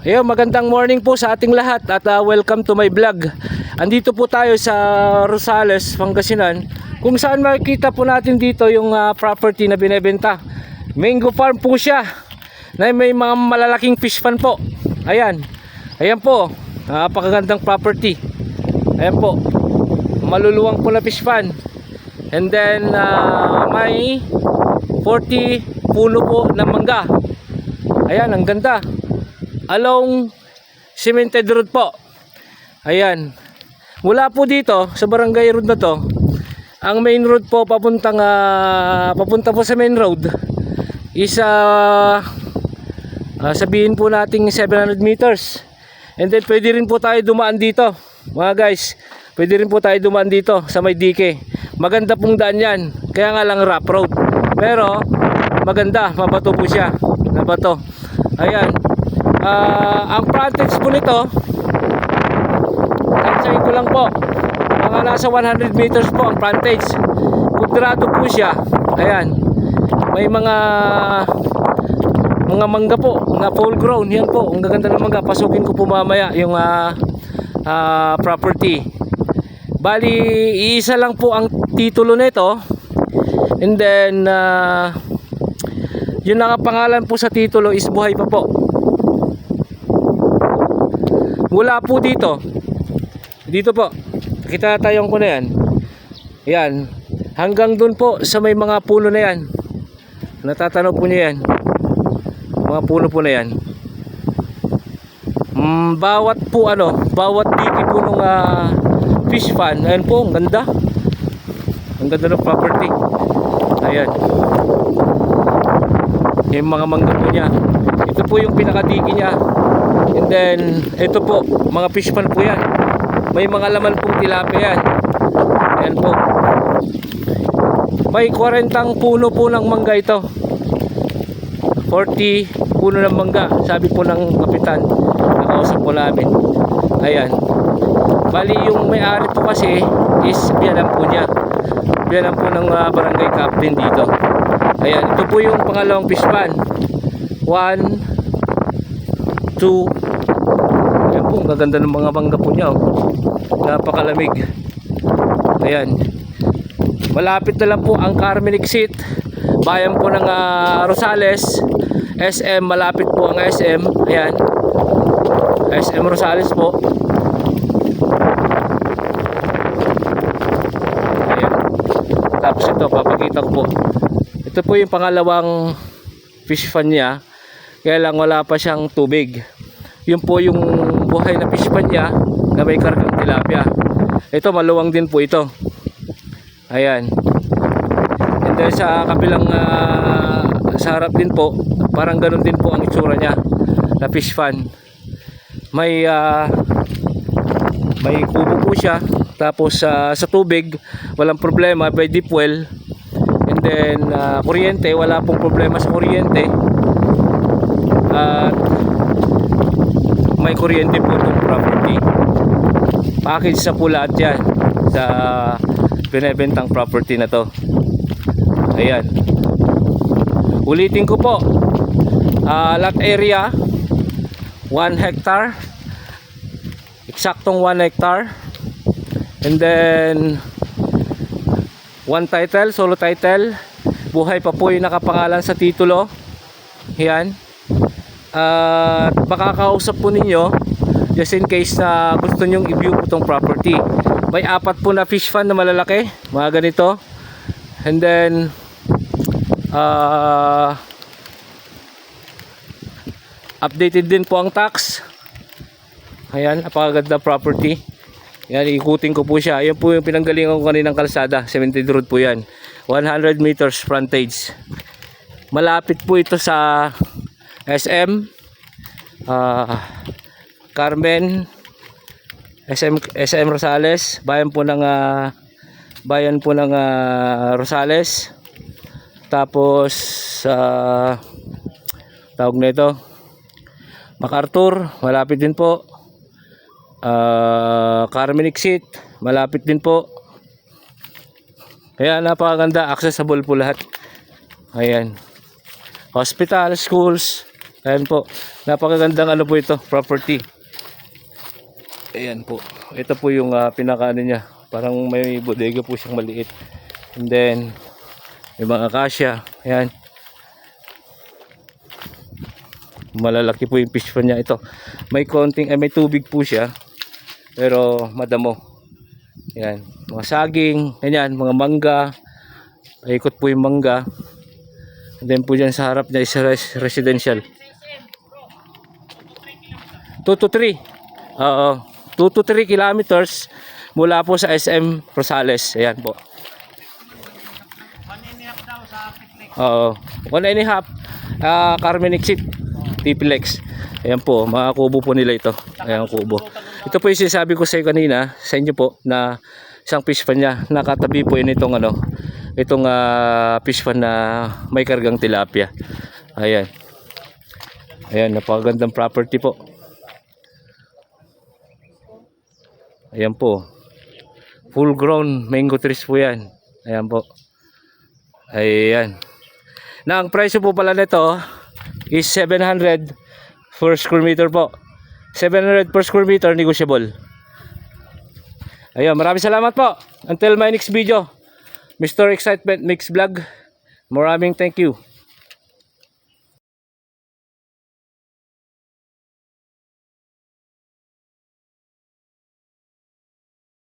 Ayun, magandang morning po sa ating lahat at welcome to my vlog. Andito po tayo sa Rosales, Pangasinan, kung saan makikita po natin dito yung property na binebenta. Mango farm po siya na may mga malalaking fish pan po. Ayan, ayan po, napakagandang property. Ayan po, maluluwang po na fish pan. And then may 40 puno po ng mangga. Ayan, ang ganda. Along cemented road po. Ayan. Mula po dito sa barangay road na to, ang main road po papunta po sa main road is sabihin po nating 700 meters. And then pwede rin po tayo dumaan dito. Mga guys, pwede rin po tayo dumaan dito sa may dike. Maganda pong daan yan. Kaya nga lang rough road. Pero maganda, mabato po siya. Nabato. Ayan. Ang frontage po nito, tansayin ko lang po, mga nasa 100 meters po ang frontage. Kudrado po siya. Ayan, may mga mangga po na full grown. Yan po, ang gaganda ng mangga. Pasukin ko po mamaya yung property. Bali, iisa lang po ang titulo nito. And then yung nakapangalan po sa titulo is buhay pa po. Mula po dito po, kita tayong ko na yan. Yan, hanggang dun po sa may mga puno na yan. Natatanaw po niyo yan. Mga puno po na yan. Bawat diki po nung fish pan. Ayan po, ang ganda. Ang ganda ng property. Ayan. Yung mga mangga po niya. Ito po yung pinakadiki niya. And then ito po, mga fish pan po yan. May mga laman pong tilapia yan. Ayan po. May 40 puno po ng mangga ito. 40 puno ng mangga, sabi po ng kapitan. Nakausap po namin. Ayan. Bali yung may-ari po kasi is biyanan po niya. Biyanan po ng barangay captain dito. Ayan, ito po yung pangalawang fish pan. 1, 2. Ayan po, gaganda ng mga mangga po niya. Napakalamig. Ayan. Malapit na lang po ang Carmen Exit. Bayan po ng Rosales. SM, malapit po ang SM. Ayan. SM Rosales po. Ayan. Tapos ito, papakita ko po. Ito po yung pangalawang fish pan niya. Kaya lang wala pa siyang tubig. Yun po yung buhay na fish pan niya na may kargang tilapia. Ito maluwang din po ito. Ayan. And then sa kabilang sa harap din po, parang ganun din po ang itsura niya na fish pan. May kubo po siya. Tapos sa tubig walang problema, by deep well. And then kuryente, wala pong problema sa kuryente. At may kuryente po itong property. Package sa po lahat yan sa binebentang property na to. Ayan. Ulitin ko po, lot area 1 hectare, eksaktong 1 hectare. And then 1 title, solo title. Buhay pa po yung nakapangalan sa titulo. Yan. At makakausap po ninyo just in case na gusto nyong i-view itong property. May 4 po na fish pan na malalaki, mga ganito. And then updated din po ang tax. Ayan, napakaganda property. Yan, ikutin ko po siya. Ayan po yung pinanggalingan ko kaninang kalsada, cemented road po yan. 100 meters frontage. Malapit po ito sa SM Carmen, SM Rosales, bayan po ng Rosales. Tapos tawag nito MacArthur, malapit din po. Carmen Exit, malapit din po. Kaya napakaganda, accessible po lahat. Ayan. Hospital, schools, Ayan po. Napakagandang ano po ito, property. Ayan po. Ito po yung pinakaano niya. Parang may bodega po siyang maliit. And then, may mga akasya. Ayan. Malalaki po yung fish pond niya. Ito. May konting, may tubig po siya. Pero madamo. Ayan. Mga saging. Ayan. Mga mangga. Paikot po yung mangga. And then po dyan sa harap niya is residential. 2 to 3. Oo. 2 to 3 kilometers mula po sa SM Rosales. Ayan po. 1.5 daw sa Picnic. Oo. 1.5. Carmen Exit. Tipilex. Ayan po. Mga kubo po nila ito. Ayan kubo. Ito po yung sinasabi ko sa inyo kanina. Sa inyo po na isang fish pan niya. Nakatabi po yun itong ano. Itong fish pan na may kargang tilapia. Ayan. Ayan. Napakagandang property po. Ayan po. Full grown mango trees po yan. Ayan po. Ayan. Na ang presyo po pala nito is 700 per square meter po. 700 per square meter negotiable. Ayan, maraming salamat po. Until my next video. Mr. Excitement Mix Vlog. Maraming thank you.